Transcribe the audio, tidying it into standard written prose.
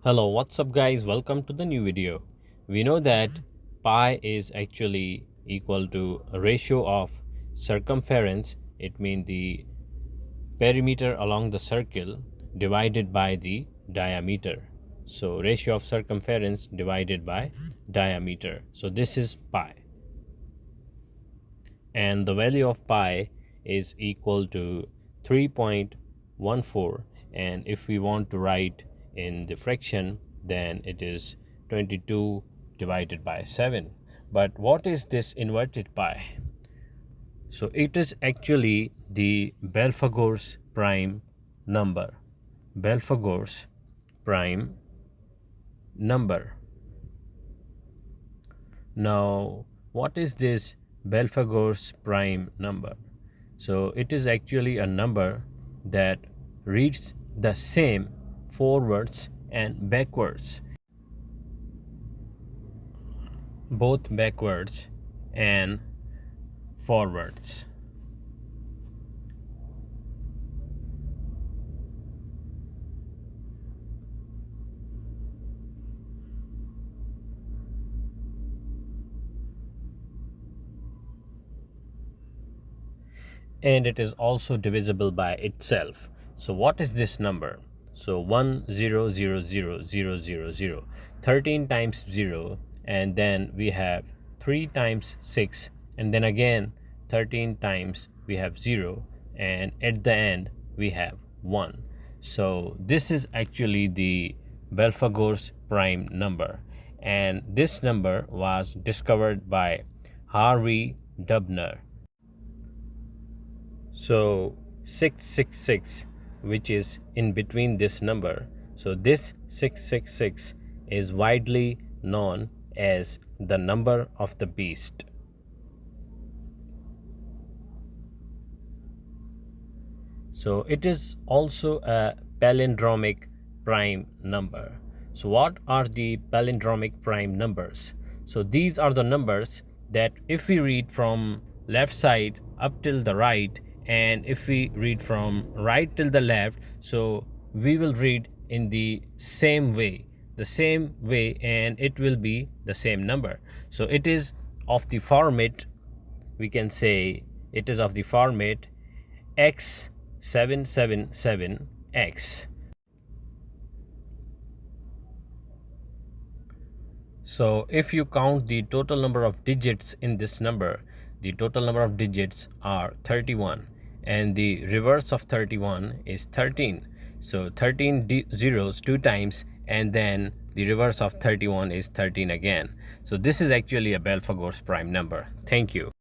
Hello, what's up guys? Welcome to the new video. We know that pi is actually equal to a ratio of circumference. It means the perimeter along the circle divided by the diameter. So ratio of circumference divided by diameter. So this is pi. And the value of pi is equal to 3.14, and if we want to write in the fraction, then it is 22 divided by 7. But what is this inverted pi? So it is actually the Belphegor's prime number. Belphegor's prime number. Now, what is this Belphegor's prime number? So it is actually a number that reads the same forwards and backwards, both backwards and forwards. And it is also divisible by itself. So what is this number? So 1000000, 13 times 0, and then we have 3 times 6, and then again 13 times we have 0, and at the end we have 1. So this is actually the Belphegor's prime number, and this number was discovered by Harvey Dubner. So 666, which is in between this number, so this 666 is widely known as the number of the beast. So it is also a palindromic prime number. So what are the palindromic prime numbers? So these are the numbers that if we read from left side up till the right, and if we read from right till the left, so we will read in the same way, and it will be the same number. So it is of the format, we can say it is of the format x777x. So if you count the total number of digits in this number, the total number of digits are 31, and the reverse of 31 is 13. So 13 zeros 2 times, and then the reverse of 31 is 13 again. So this is actually a Belphegor's prime number. Thank you.